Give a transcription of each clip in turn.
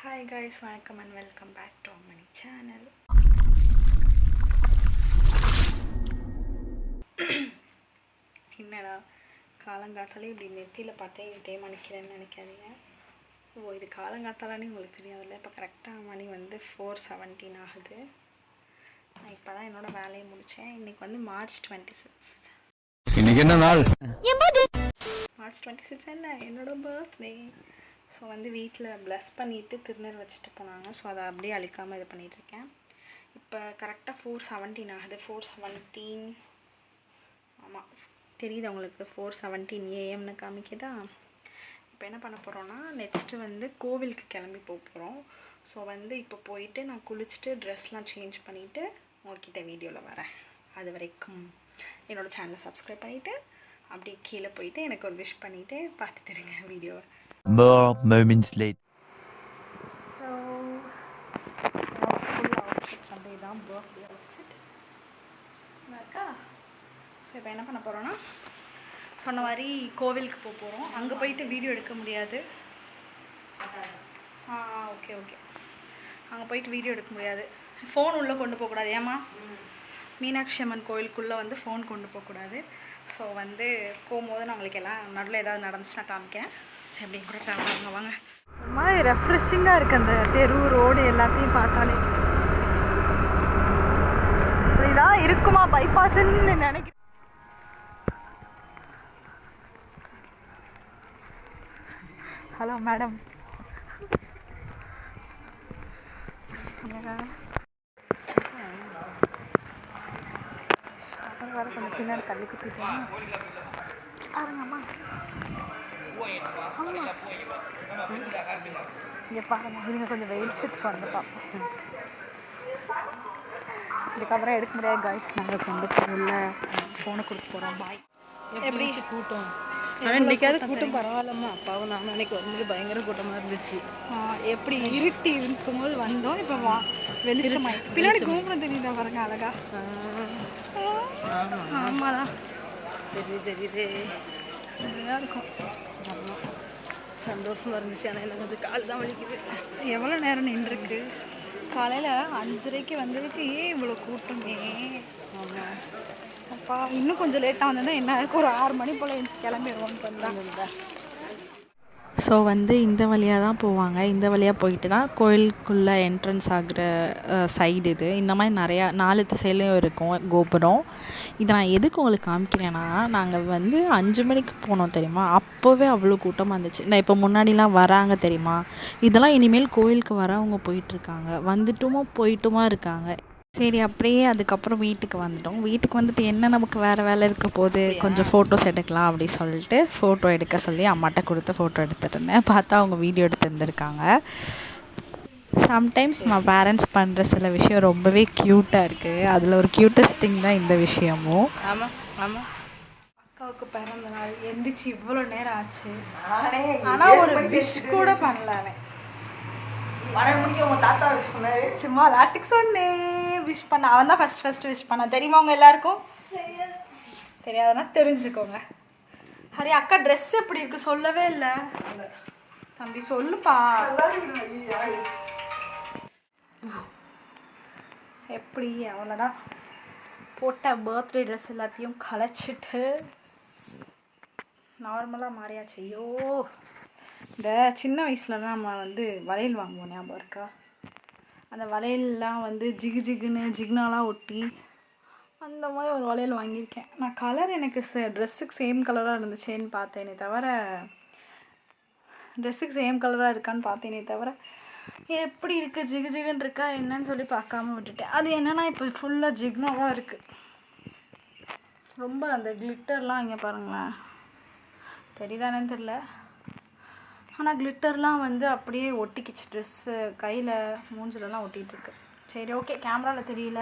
Hi guys, welcome and welcome back to our mini channel. என்னடா காலங்காத்தாலே இப்படி நெத்தியில் பட்டையிட்டே மணிக்கிறேன்னு நினைக்காதீங்க. இது காலங்காத்தாலானே உங்களுக்கு தெரியாதுல்ல. இப்போ கரெக்டாக மணி வந்து 4:17 ஆகுது. நான் இப்போ தான் என்னோடய வேலையை முடித்தேன். இன்றைக்கி வந்து March 26. இன்னைக்கு என்ன நாள்? March 26 என்ன என்னோட பர்த்டே. ஸோ வந்து வீட்டில் ப்ளஸ் பண்ணிவிட்டு திருநர் வச்சுட்டு போனாங்க. ஸோ அதை அப்படியே அழிக்காமல் இது பண்ணிகிட்ருக்கேன். இப்போ கரெக்டாக 4:17 ஆகுது. 4:17 ஆமாம் தெரியுது உங்களுக்கு. 4:17 AM காமிக்குதா. இப்போ என்ன பண்ண போகிறோன்னா நெக்ஸ்ட்டு வந்து கோவிலுக்கு கிளம்பி போகிறோம். ஸோ வந்து இப்போ போயிட்டு நான் குளிச்சுட்டு ட்ரெஸ்லாம் சேஞ்ச் பண்ணிவிட்டு உங்கள்கிட்ட வீடியோவில் வரேன். அது வரைக்கும் என்னோடய சேனலை சப்ஸ்கிரைப் பண்ணிவிட்டு அப்படியே கீழே போயிட்டு எனக்கு ஒரு விஷ் பண்ணிவிட்டு பார்த்துட்டு இருங்க வீடியோவை. More moments later. So full outfit வந்து இதுதான் பர்த்டே அவுட்ஃபிட் இருக்கா. ஸோ இப்போ என்ன பண்ண போகிறோன்னா சொன்ன மாதிரி கோவிலுக்கு போகிறோம். அங்கே போயிட்டு வீடியோ எடுக்க முடியாது. ஓகே அங்கே போயிட்டு வீடியோ எடுக்க முடியாது. ஃபோன் உள்ளே கொண்டு போகக்கூடாது. ஏமா மீனாட்சி அம்மன் கோயிலுக்குள்ளே வந்து ஃபோன் கொண்டு போகக்கூடாது. ஸோ வந்து போகும்போது நான் உங்களுக்கு எல்லாம் நடுவில் ஏதாவது நடந்துச்சுன்னா காமிக்கேன். எப்படி கூட வாங்க வாங்க. ஒரு மாதிரி ரெஃப்ரெஷிங்காக இருக்குது அந்த தெரு ரோடு எல்லாத்தையும் பார்த்தாலே. இப்படிதான் இருக்குமா பைபாஸ்ன்னு நினைக்கிறேன். Hello madam. வேறு கொஞ்சம் பின்னாடி தள்ளி குத்திட்டேன் பாருங்கம்மா. இங்கே பாருங்க. நீங்கள் கொஞ்சம் வெளிச்சத்துக்கு வந்து பார்ப்போம். இதுக்கப்புறம் எடுக்க முடியாது காய்ஸ். நாங்கள் கொண்டு உள்ள ஃபோனை கொடுத்து போகிறோம். பாய். எப்படி கூட்டம்? ஆனால் இன்றைக்காவது கூட்டம் பரவாயில்லம்மா. அப்பாவும் நானும் அன்றைக்கி வரும்போது பயங்கர கூட்டமாக இருந்துச்சு. எப்படி இருட்டி இருக்கும்போது வந்தோம். இப்போ வெளிச்சமாயிட்டு பின்னாடி கோபுரம் தெரியுதா பாருங்க அழகா. ஆமாம் தெரியுது இப்படிதான் இருக்கும். ஆமாம் சந்தோஷமாக இருந்துச்சு. ஆனால் எனக்கு கொஞ்சம் கால் தான் வலிக்குது. எவ்வளோ நேரம் நின்றுருக்கு. காலையில் 5:30 வந்ததுக்கு ஏன் இவ்வளோ கூட்டமே. ஆமாம் அப்பா இன்னும் கொஞ்சம் லேட்டாக வந்ததுன்னா என்ன இருக்கும், ஒரு 6 மணி போல் எழுந்து கிளம்பிடுவோம்னு வந்தாங்க. ஸோ வந்து இந்த வழியாக தான் போவாங்க. இந்த வழியாக போயிட்டு தான் கோயிலுக்குள்ளே என்ட்ரன்ஸ் ஆகிற சைடு இது. இந்த மாதிரி நிறையா 4 திசையிலையும் இருக்கும் கோபுரம். இதை நான் எதுக்கு உங்களுக்கு காமிக்கிறேன்னா, நாங்கள் வந்து 5 மணிக்கு போனோம் தெரியுமா. அப்போவே அவ்வளோ கூட்டமாக இருந்துச்சு. நான் இப்போ முன்னாடிலாம் வராங்க தெரியுமா. இதெல்லாம் இனிமேல் கோயிலுக்கு வரவங்க போயிட்டுருக்காங்க, வந்துட்டுமா போயிட்டுமா இருக்காங்க. சரி அப்படியே அதுக்கப்புறம் வீட்டுக்கு வந்துட்டோம். வீட்டுக்கு வந்துட்டு என்ன நமக்கு வேறு வேலை இருக்க போது, கொஞ்சம் ஃபோட்டோஸ் எடுக்கலாம் அப்படி சொல்லிட்டு ஃபோட்டோ எடுக்க சொல்லி அம்மாட்ட கொடுத்து ஃபோட்டோ எடுத்துகிட்டு இருந்தேன். பார்த்தா அவங்க வீடியோ எடுத்து இருந்திருக்காங்க. சம்டைம்ஸ் நம்ம பேரண்ட்ஸ் பண்ணுற சில விஷயம் ரொம்பவே க்யூட்டாக இருக்குது. அதில் ஒரு க்யூட்டஸ்ட் திங் தான் இந்த விஷயமும். ஆமாம் ஆமாம். அக்காவுக்கு பிறந்த நாள் எந்திரிச்சு இவ்வளோ நேரம் ஆச்சு. ஆனால் ஒரு விஷ் கூட பண்ணல. அவன் 12 மணிக்கு உங்கள் தாத்தா விஷ் பண்ணாரு. சும்மா லாட்டுக்கு சொன்னேன் விஷ் பண்ண. அவன் தான் ஃபஸ்ட்டு விஷ் பண்ண. தெரியுமா உங்கள் எல்லாருக்கும்? தெரியாதுன்னா தெரிஞ்சுக்கோங்க. ஹரி அக்கா ட்ரெஸ் எப்படி இருக்குது சொல்லவே இல்லை. தம்பி சொல்லுப்பா. எப்படி அவ்வளோதான் போட்ட பர்த்டே ட்ரெஸ் எல்லாத்தையும் கலைச்சிட்டு நார்மலாக மாறியாச்சு. ஐயோ இந்த சின்ன வயசுலலாம் நம்ம வந்து வளையல் வாங்குவோம், ஞாபகம் இருக்கா? அந்த வளையல்லாம் வந்து ஜிகு ஜிகுன்னு ஜிக்னாலாம் ஒட்டி அந்த மாதிரி ஒரு வளையல் வாங்கியிருக்கேன் நான். கலர் எனக்கு ட்ரெஸ்ஸுக்கு சேம் கலராக இருந்துச்சேன்னு பார்த்தேனே தவிர, ட்ரெஸ்ஸுக்கு சேம் கலராக இருக்கான்னு பார்த்தேனே தவிர எப்படி இருக்குது ஜிகு ஜிகுன்னு இருக்கா என்னன்னு சொல்லி பார்க்காம விட்டுட்டேன். அது என்னென்னா இப்போ ஃபுல்லாக ஜிக்னாவாக இருக்குது. ரொம்ப அந்த கிளிட்டர்லாம் இங்கே பாருங்களேன், தெரியுதானேன்னு தெரில. ஆனால் கிளிட்டர்லாம் வந்து அப்படியே ஒட்டிக்கிச்சு. ட்ரெஸ்ஸு கையில் மூஞ்சிலலாம் ஒட்டிகிட்ருக்கு. சரி ஓகே, கேமராவில் தெரியல.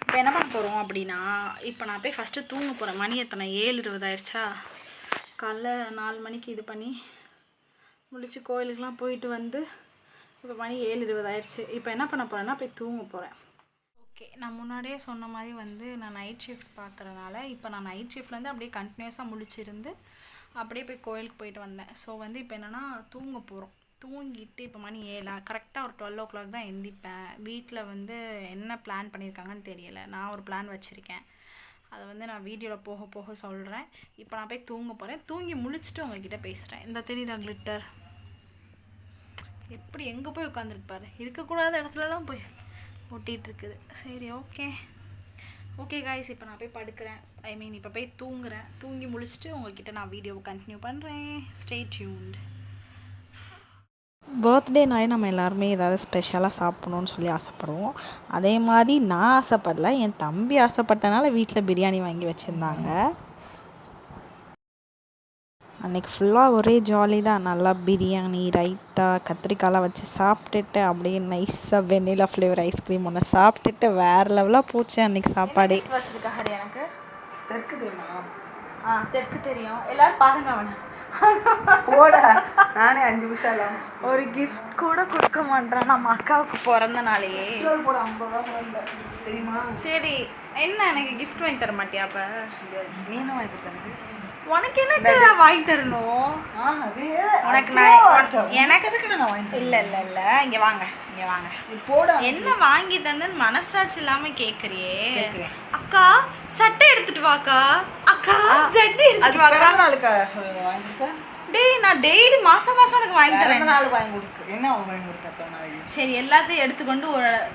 இப்போ என்ன பண்ண போகிறோம் அப்படின்னா, இப்போ நான் போய் ஃபஸ்ட்டு தூங்க போகிறேன். மணி எத்தனை? 7:20 ஆயிடுச்சா. காலைல 4 மணிக்கு இது பண்ணி முடிச்சு கோயிலுக்கெலாம் போயிட்டு வந்து இப்போ மணி 7:20 ஆயிடுச்சு. இப்போ என்ன பண்ண போகிறேன்னா போய் தூங்க போகிறேன். ஓகே, நான் முன்னாடியே சொன்ன மாதிரி வந்து நான் நைட் ஷிஃப்ட் பார்க்குறதுனால இப்போ நான் நைட் ஷிஃப்ட்லேருந்து அப்படியே கண்டினியூஸாக முடிச்சிருந்து அப்படியே போய் கோயிலுக்கு போயிட்டு வந்தேன். ஸோ வந்து இப்போ என்னென்னா தூங்க போகிறோம். தூங்கிட்டு இப்போ மணி 7 கரெக்டாக ஒரு 12 o'clock தான் எந்திப்பேன். வீட்டில் வந்து என்ன பிளான் பண்ணியிருக்காங்கன்னு தெரியலை. நான் ஒரு பிளான் வச்சுருக்கேன், அதை வந்து நான் வீடியோவில் போக போக சொல்கிறேன். இப்போ நான் போய் தூங்க போகிறேன். தூங்கி முழிச்சிட்டு உங்ககிட்ட பேசுகிறேன். இந்த தெரியுதா கிளிட்டர் எப்படி எங்கே போய் உட்காந்துருப்பாரு, இருக்கக்கூடாத இடத்துலலாம் போய் ஒட்டிகிட்டு இருக்குது. சரி ஓகே காய்ஸ், இப்போ நான் போய் படுக்கிறேன். இப்போ போய் தூங்குறேன். தூங்கி முழிச்சிட்டு உங்ககிட்ட நான் வீடியோவை கண்டினியூ பண்ணுறேன். Stay tuned. பர்த்டேனாலே நம்ம எல்லாருமே ஏதாவது ஸ்பெஷலாக சாப்பிட்ணுன்னு சொல்லி ஆசைப்படுவோம். அதே மாதிரி நான் ஆசைப்படல, என் தம்பி ஆசைப்பட்டனால வீட்டில் பிரியாணி வாங்கி வச்சுருந்தாங்க. அன்றைக்கி ஃபுல்லாக ஒரே ஜாலி தான். நல்லா பிரியாணி, ரைத்தா, கத்திரிக்காயெலாம் வச்சு சாப்பிட்டுட்டு அப்படியே நைஸாக வெண்ணிலா ஃப்ளேவர் ஐஸ்கிரீம் ஒன்று சாப்பிட்டுட்டு வேறு லெவலாக போச்சு அன்றைக்கி சாப்பாடே. வச்சுருக்கா ஹரி எனக்கு தெற்கு தெரியுமா? தெற்கு தெரியும். எல்லோரும் பாருங்க அவனை போட. நானே 5 நிமிஷம் இல்லாம ஒரு கிஃப்ட் கூட கொடுக்க மாட்டேறான். நம்ம அக்காவுக்கு பிறந்த நாளையே போட 50 தெரியுமா? சரி என்ன எனக்கு கிஃப்ட் வாங்கி தர மாட்டியா? அப்போ நீனும் வாங்கி கொடுத்தா உனக்கு எனக்கு வாங்கி தரணும். உனக்கு எனக்கு எதுக்கு நான் வாங்கி இல்லை இங்கே வாங்க போட. என்ன வாங்கி தந்தேன்னு மனசாட்சி இல்லாம கேக்குறியே. அக்கா சட்டை எடுத்துட்டு வாக்கா, அக்கா ஜட்டி எடுத்துட்டு வாக்கா. டேய் நான் டெய்லி மாசம் உனக்கு வாங்கி தரேன். சரி எல்லாத்தையும் எடுத்துக்கொண்டு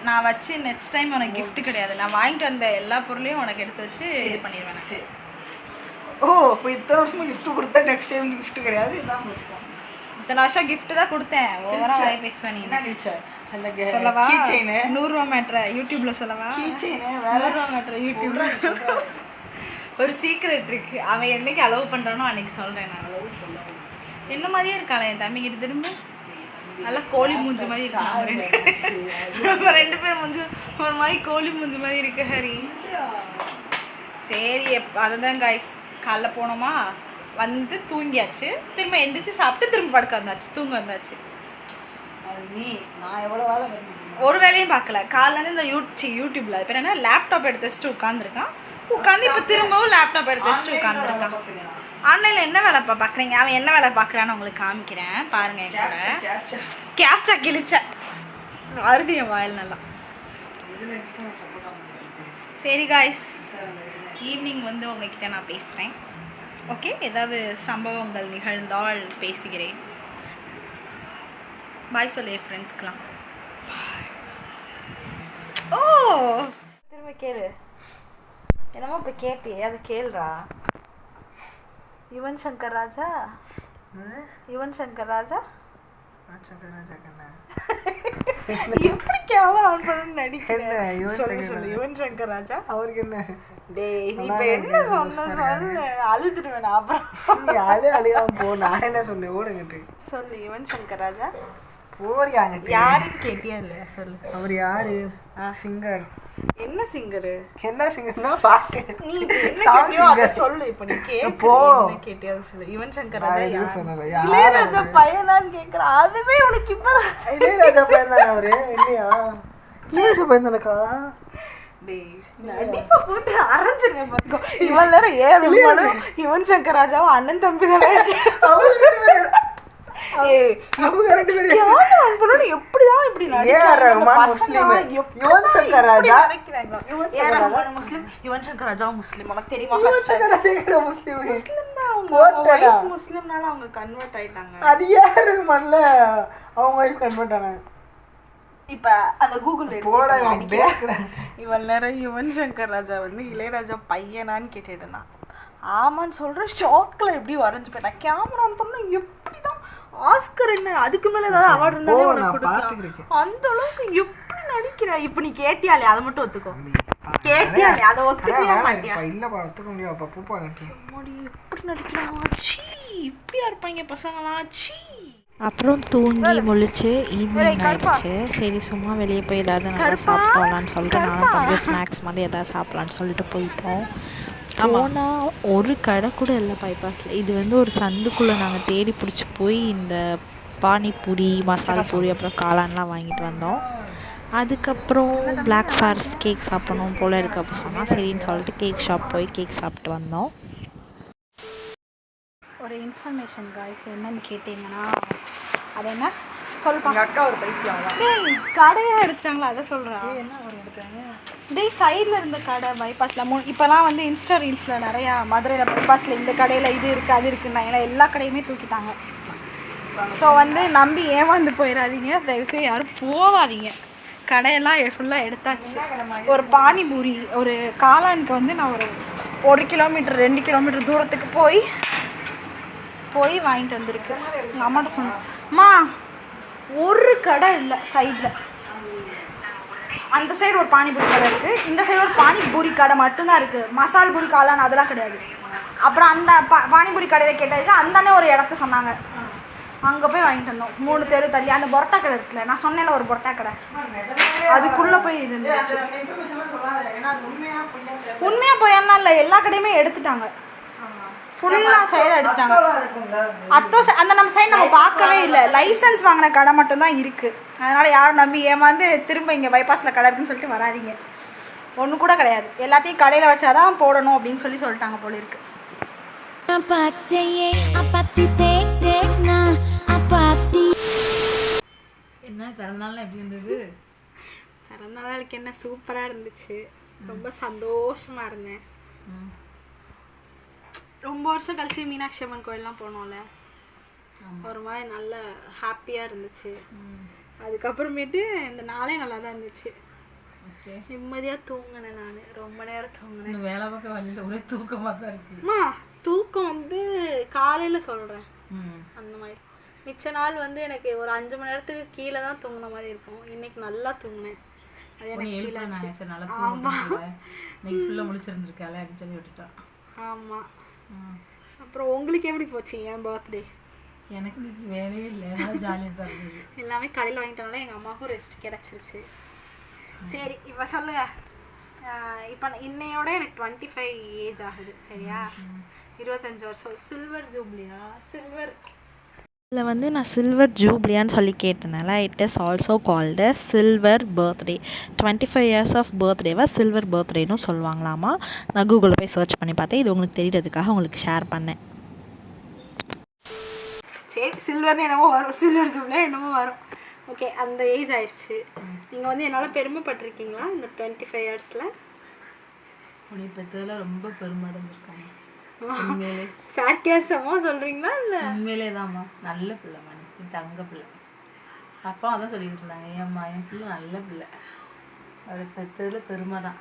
நான் வச்சு நெக்ஸ்ட் டைம் உனக்கு கிஃப்ட் கிடையாது, நான் வாங்கிட்டு வந்த எல்லா பொருளையும் உனக்கு எடுத்து வச்சு இது பண்ணிடுவேன். ஓ இப்போ இத்தனை வருஷமா கிஃப்ட் கொடுத்தா நெக்ஸ்ட் டைம் கிஃப்ட் கிடையாது, இதான் கொடுப்போம். இத்தனை வருஷம் கிஃப்ட் தான் கொடுத்தேன். ஓவரா வாய் பேசுவேன் நீ. என்ன டீச்சர் அந்த சொல்லவா? கீ செயின் 100 ரூபா மேட்ரு யூடியூப்ல சொல்லவா? கீ செயின் வேற 100 ரூபா மேட்ரு யூடியூப்ல ஒரு சீக்ரெட் இருக்கு. அவன் என்னைக்கு அலோவ் பண்றானோ அன்னைக்கு சொல்றேன். நான் அலோவ் சொல்லுவேன். என்ன மாதிரியே இருக்காளே என் தம்பி கிட்ட திரும்ப நல்லா கோழி மூஞ்சி மாதிரி இருக்காங்க. ரெண்டு பேரும் மூஞ்சி ஒரு மாதிரி கோழி மூஞ்சி மாதிரி இருக்கு ஹரி. சரி அதுதான் காய்ஸ், காலைல போனோமா வந்து தூங்கியாச்சு, திரும்ப எந்திரிச்சு சாப்பிட்டு திரும்ப படுக்க வந்தாச்சு, தூங்க வந்தாச்சு. நான் எவ்வளோ வேலை ஒரு வேலையும் பார்க்கல. காலையிலேருந்து இந்த யூடியூப்ல இப்போ என்ன லேப்டாப் எடுத்து வச்சுட்டு உட்காந்துருக்கான். உட்காந்து இப்போ திரும்பவும் லேப்டாப் எடுத்து வச்சுட்டு உட்காந்துருக்கான். ஆன்லைனில் என்ன வேலை பார்க்குறீங்க? அவன் என்ன வேலை பார்க்குறான்னு உங்களுக்கு காமிக்கிறேன் பாருங்க. என் கூட கேப்சா கிழிச்ச அறுதி என் வாயில் நல்லா. சரி காய்ஸ், ஈவினிங் வந்து உங்ககிட்ட நான் பேசுகிறேன். ஓகே, ஏதாவது சம்பவங்கள் நிகழ்ந்தால் பேசுகிறேன். பாய் சொல்லு என் ஃப்ரெண்ட்ஸ்க்கெலாம். ஓ திரும்ப கேளு, என்னமோ இப்போ கேட்டியே அதை கேளுடா. யுவன் சங்கர் ராஜா எப்படி கேமரா ஆன் பண்ணணும்னு நினைக்கிறேன். சொல்லு யுவன் சங்கர் ராஜா. அவருக்கு என்ன? டேய் நீ இப்போ என்ன சொல்லு, அழுதுடுவேன் நான் அப்புறம். நீ அழியாம போ, நான் என்ன சொன்னேன் ஓடுங்கிட்டு. சொல்லு யுவன் சங்கர் ராஜா போறியாங்கிட்டு. யாருன்னு கேட்டியா இல்லையா? சொல்லு. அவர் யாரு? சிங்கர். என்ன சிங்கரு? என்ன சிங்கர்னா பாட்டு. நீ என்ன சொல்லு. இப்போ நீ போ கேட்டியா சொல்லு. யுவன் சங்கர் ராஜா சொன்னல இளையராஜா பையனான்னு கேட்குறான். அதுவே உனக்கு இப்போ இளையராஜா பையன் தானே அவரு? இல்லையா இளையராஜா பையன் தானக்கா? நடிப்பை போட்டு அரைஞ்சிருங்க பார்த்துக்கோ. இவன் நேரம் யுவன் சங்கர் ராஜாவும் அண்ணன் தம்பி தானே. எப்படிதான் இப்படி யுவன் சங்கர் ராஜா முஸ்லிம் உனக்கு தெரியுமா? முஸ்லிம்னால அவங்க கன்வெர்ட் ஆயிட்டாங்க. அது யாரு மல்ல அவங்க வைஃப் கன்வெர்ட் ஆனாங்க. இப்ப அந்த கூகுள் இவன் நேரம் யுவன் சங்கர் ராஜா வந்து இளையராஜா பையனான்னு கேட்டுனா ஆமான்னு சொல்றேன். ஷாக்ல எப்படி வரைஞ்சு போயிட்டேன். கேமரா ஆன் பண்ணா எப்படிதான் ஆஸ்கர் என்ன அதுக்கு மேல ஏதாவது அவார்டு இருந்தாலே உனக்கு கொடுக்கலாம். அந்த அளவுக்கு எப்படி நடிக்கிற? இப்ப நீ கேட்டியாலே அதை மட்டும் ஒத்துக்கோ. கேட்டியாலே அதை ஒத்துக்கவே மாட்டியா? இல்ல ஒத்துக்க முடியாது. அப்ப பூப்பாங்க எப்படி நடிக்கலாம்? சீ இப்படியா இருப்பாங்க பசங்களாம். சீ. அப்புறம் தூங்கி முழிச்சு ஈவினிங் ஆயிடுச்சு. சரி சும்மா வெளியே போய் ஏதாவது நல்லா சாப்பிடலான்னு சொல்லிட்டு நானும் கொஞ்சம் ஸ்நாக்ஸ் மாதிரி எதாவது சாப்பிட்லான்னு சொல்லிட்டு போயிட்டோம். போனால் ஒரு கடை கூட இல்லை பைபாஸில். இது வந்து ஒரு சந்துக்குள்ளே நாங்கள் தேடி பிடிச்சி போய் இந்த பானிபூரி, மசாலா பூரி, அப்புறம் காளான்லாம் வாங்கிட்டு வந்தோம். அதுக்கப்புறம் பிளாக் ஃபாரஸ்ட் கேக் சாப்பிடணும் போல் இருக்குது அப்போ சொன்னால் சரின்னு சொல்லிட்டு கேக் ஷாப் போய் கேக் சாப்பிட்டு வந்தோம். ஒரு இன்ஃபர்மேஷன் காய்ஸ் என்னன்னு கேட்டிங்கன்னா அது என்ன சொல்லுப்பா. எங்கள் அக்கா ஒரு பைத்தியம் தான். டேய் கடையாக எடுத்துட்டாங்களா அதை சொல்கிறேன். என்ன கடை எடுத்தாங்க? டேய் சைடில் இருந்த கடை பைபாஸில் இப்போலாம் வந்து இன்ஸ்டா ரீல்ஸில் நிறையா மதுரையில் பைபாஸில் இந்த கடையில் இது இருக்குது அது இருக்குன்னாங்களா, எல்லா கடையுமே தூக்கிட்டாங்க. ஸோ வந்து நம்பி ஏமாந்து போயிடாதீங்க, தயவுசெய்து யாரும் போகாதீங்க. கடையெல்லாம் ஃபுல்லாக எடுத்தாச்சு. ஒரு பானிபூரி ஒரு காளானுக்கு வந்து நான் ஒரு 1 கிலோமீட்டர் 2 கிலோமீட்டர் தூரத்துக்கு போய் வாங்கிட்டு வந்திருக்கு. எங்கள் அம்மாட்ட சொன்னேன், அம்மா ஒரு கடை இல்லை சைடில். அந்த சைடு ஒரு பானிபூரி கடை இருக்குது, இந்த சைடு ஒரு பானிபூரி கடை மட்டும்தான் இருக்குது. மசால் பூரி காளான் அதெல்லாம் கிடையாது. அப்புறம் அந்த பானிபூரி கடையில் கேட்டதுக்கு அந்தானே ஒரு இடத்த சொன்னாங்க, அங்கே போய் வாங்கிட்டு வந்தோம். 3 தெரு தள்ளி அந்த பொரோட்டா கடை இருக்குல்ல, நான் சொன்னேன்ல ஒரு பொரோட்டா கடை, அதுக்குள்ளே போய் இது இருந்துச்சு. உண்மையாக போயாலாம் இல்லை, எல்லா கடையுமே எடுத்துட்டாங்க, ஃபுல்லாக சைடு எடுத்துட்டாங்க. அந்த நம்ம சைடு நம்ம பார்க்கவே இல்லை, லைசன்ஸ் வாங்கின கடை மட்டும்தான் இருக்குது. அதனால் யாரும் நம்பி ஏமாந்து திரும்ப இங்கே பைபாஸில் கடை இருக்குன்னு சொல்லிட்டு வராதிங்க. ஒன்று கூட கிடையாது, எல்லாத்தையும் கடையில் வச்சாதான் போடணும் அப்படின்னு சொல்லிட்டாங்க போல இருக்கு. என்ன பிறந்தநாள்லாம் எப்படி இருந்தது? பிறந்தநாளுக்கு என்ன சூப்பராக இருந்துச்சு, ரொம்ப சந்தோஷமாக இருந்தேன். ரொம்ப வருஷம் கழிச்சு மீனாட்சி அம்மன் கோயிலெலாம் போனோம்ல, ஒரு மாதிரி நல்ல ஹாப்பியாக இருந்துச்சு. அதுக்கப்புறமேட்டு இந்த நாளே நல்லா தான் இருந்துச்சு. நிம்மதியாக தூங்கினேன், நான் ரொம்ப நேரம் தூங்கினேன். வேலை பார்க்க வரல, ஒரே தூக்கமாக தான் இருக்குது. அம்மா தூக்கம் வந்து காலையில் சொல்கிறேன், அந்த மாதிரி. மிச்ச நாள் வந்து எனக்கு ஒரு 5 மணி நேரத்துக்கு கீழே தான் தூங்கின மாதிரி இருக்கும். இன்னைக்கு நல்லா தூங்கினேன், அது எனக்கு ஃபீல் ஆச்சு. ஆமாம், இன்னைக்கு ஃபுல்லாக முடிச்சிருந்துருக்காளே அப்படின்னு சொல்லி விட்டுட்டான். ஆமாம். அப்புறம் உங்களுக்கு எப்படி போச்சு என் பர்த்டே? எனக்கு இன்னைக்கு வேலையே இல்லை, ஜாலியாக தான் இருந்தது. எல்லாமே கடையில் வாங்கிட்டனால எங்கள் அம்மாவுக்கும் ரெஸ்ட் கிடச்சிருச்சு. சரி இப்போ சொல்லுங்க, இப்போ இன்னையோட எனக்கு 25 ஏஜ் ஆகுது, சரியா? 25 வருஷம். சில்வர் ஜூப்ளியா? சில்வர் இதில் வந்து நான் சில்வர் ஜூப்ளியான்னு சொல்லி கேட்டிருந்தேன்ல, it is also called silver birthday. 25 years of பர்த்டேவை சில்வர் பர்த்டேன்னு சொல்லுவாங்களாமா. நான் கூகுளில் போய் சர்ச் பண்ணி பார்த்தேன், இது உங்களுக்கு தெரியறதுக்காக உங்களுக்கு ஷேர் பண்ணேன். சரி, சில்வர்னு என்னமோ வரும், சில்வர் ஜூப்ளியா என்னமோ வரும். ஓகே, அந்த ஏஜ் ஆயிடுச்சு. நீங்கள் வந்து என்னால் பெருமைப்பட்டிருக்கீங்களா இந்த 25 இயர்ஸில்? உன்னை பெற்றதில் ரொம்ப பெருமை அடைஞ்சிருக்காங்க. சார்கேசமா சொல்கிறீங்களா இல்லை? உண்மையிலே தான்மா, நல்ல பிள்ளைம்மா, நீ தங்க பிள்ளை. அப்பா அதான் சொல்லிக்கிட்டு இருந்தாங்க, ஏம்மா என் பிள்ளை நல்ல பிள்ளை, அவளை பெற்றதில் பெருமை தான்.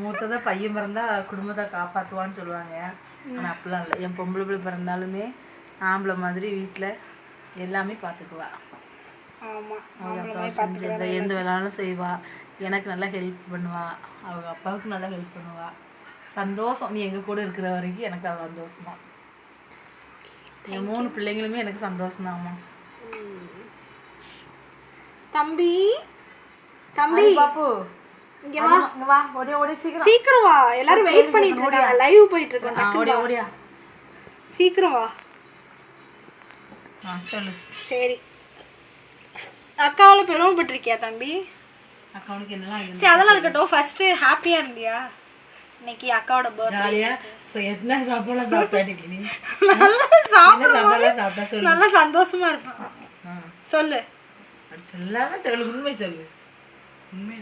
மூத்ததாக பையன் பிறந்தா குடும்பத்தை காப்பாற்றுவான்னு சொல்லுவாங்க, ஆனால் அப்படிலாம் இல்லை. என் பொம்பளை பிள்ளை பிறந்தாலுமே ஆம்பளை மாதிரி வீட்டில் எல்லாமே பார்த்துக்குவா. அவங்க செஞ்சு எந்த வேலைனாலும் செய்வா, எனக்கு நல்லா ஹெல்ப் பண்ணுவா, அவங்க அப்பாவுக்கு நல்லா ஹெல்ப் பண்ணுவா. சந்தோஷம், நீ எங்கள் கூட இருக்கிற வரைக்கும் எனக்கு அது சந்தோஷம் தான். என் 3 பிள்ளைங்களுமே எனக்கு சந்தோஷம் தான்மா. தம்பி தம்பி பாப்பு இங்க வா, இங்க வா, ஓடியா ஓடியா, சீக்கிரம் சீக்கிரம் வா, எல்லாரும் வெயிட் பண்ணிட்டு இருக்காங்க, லைவ் போயிட்டு இருக்கோம். ஓடியா ஓடியா, சீக்கிரம் வா. சொல்லு. சரி, அக்காவில் பெருமைப்பட்டிருக்கியா தம்பி? அக்காவுக்கு என்னலாம் சரி, அதெல்லாம் இருக்கட்டும். ஃபர்ஸ்ட் ஹாப்பியா இருந்தியா இன்னைக்கு? அக்காவோட பர்த்டே ஜாலியா என்ன சாப்பாடுலாம் சாப்பிட்டாடிக்கு நீ? நல்லா சாப்பிடுவாங்க, சாப்பிட்டா சொல்லு, நல்லா சந்தோஷமா இருப்பான். சொல்லு. அப்படி சொல்லாம சொல்லு, உண்மை சொல்லு. உண்மை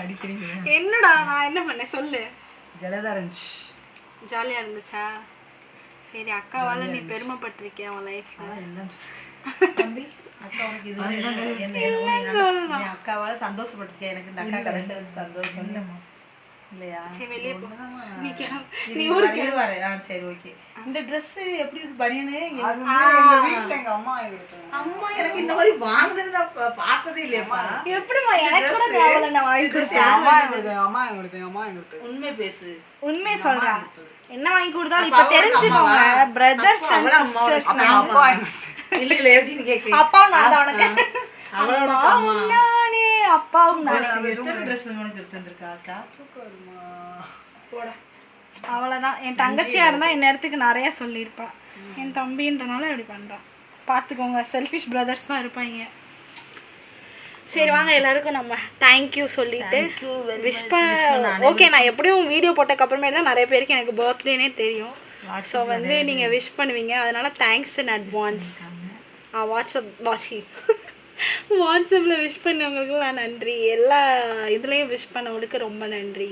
அடிக்கிறீங்க. என்னடா நான் என்ன பண்ணேன் சொல்லு. ஜலதா இருந்துச்சு. ஜாலியா இருந்துச்சா? சரி, அக்காவால நீ பெருமைப்பட்டிருக்கியா உன் லைஃப்ல? அக்காவால சந்தோஷப்பட்டிருக்கேன், எனக்கு இந்த அக்கா கிடைச்சது சந்தோஷம் இல்லையா? சரி, வெளியே போ. நீ நீ ஊருக்கு வரேன். சரி, ஓகே. இந்த Dress எப்படி இருக்கு? பனியனு வீட்டுல எங்க அம்மா அம்மா எனக்கு இந்த மாதிரி வாங்குனது நான் பார்த்ததே இல்லையப்பா. எப்படிமா? எனக்கு கூட தேவல, நான் வாங்கி கொடுத்தேன். அம்மா எங்களுக்கு உண்மை பேசு, உண்மை சொல்றேன். என்ன வாங்கி கொடுத்தாலும் இப்ப தெரிஞ்சுக்கோங்க, பிரதர்ஸ் அண்ட் சிஸ்டர்ஸ். இல்ல இல்ல எப்படின்னு கேக்கு. அப்பாவும் நான் தான் உனக்கு. அப்பாவும் நானே, அப்பாவும் நானே. எத்தனை Dress உனக்கு எடுத்து வந்திருக்கா? டாப்புக்கு வருமா? போடா. அவ்வளோதான். என் தங்கச்சியாக இருந்தால் என் நேரத்துக்கு நிறையா சொல்லியிருப்பா. என் தம்பின்றனால இப்படி பண்ணுறான். பார்த்துக்கோங்க, செல்ஃபிஷ் பிரதர்ஸ் தான் இருப்பாங்க. சரி வாங்க, எல்லாருக்கும் நம்ம தேங்க்யூ சொல்லிட்டு விஷ் பண்ண. ஓகே, நான் எப்படியும் வீடியோ போட்டதுக்கப்புறமே தான் நிறைய பேருக்கு எனக்கு பர்த்டேனே தெரியும். ஸோ வந்து நீங்கள் விஷ் பண்ணுவீங்க, அதனால் தேங்க்ஸ் இன் அட்வான்ஸ். வாட்ஸ்அப்பில் விஷ் பண்ணவங்களுக்குலாம் நன்றி, எல்லா இதுலேயும் விஷ் பண்ணவங்களுக்கு ரொம்ப நன்றி.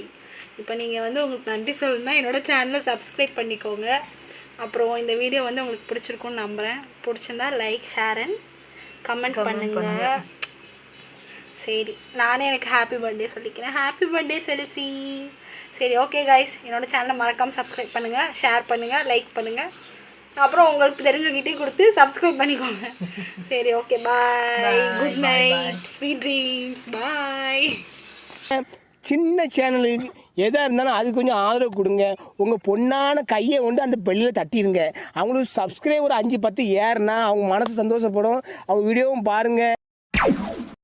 இப்போ நீங்கள் வந்து உங்களுக்கு நன்றி சொல்லணும்னா என்னோடய சேனலை சப்ஸ்கிரைப் பண்ணிக்கோங்க. அப்புறம் இந்த வீடியோ வந்து உங்களுக்கு பிடிச்சிருக்குன்னு நம்புகிறேன். பிடிச்சிருந்தா லைக், ஷேர் அண்ட் கமெண்ட் பண்ணுங்கள். சரி, நானே எனக்கு ஹாப்பி பர்த்டே சொல்லிக்கிறேன். Happy birthday Chelsea. சரி, ஓகே கைஸ், என்னோடய சேனலை மறக்காமல் சப்ஸ்கிரைப் பண்ணுங்கள், ஷேர் பண்ணுங்கள், லைக் பண்ணுங்கள். அப்புறம் உங்களுக்கு தெரிஞ்சவங்கிட்டே கொடுத்து சப்ஸ்கிரைப் பண்ணிக்கோங்க. சரி, ஓகே, பாய், குட் நைட், ஸ்வீட் ட்ரீம்ஸ், பாய். சின்ன சேனலுக்கு எதாக இருந்தாலும் அது கொஞ்சம் ஆதரவு கொடுங்க. உங்கள் பொண்ணான கையை கொண்டு அந்த பெல்லில் தட்டிடுங்க. அவங்களுக்கு சப்ஸ்கிரைபர் 5-10 ஏறுனா அவங்க மனசு சந்தோஷப்படும். அவங்க வீடியோவும் பாருங்கள்.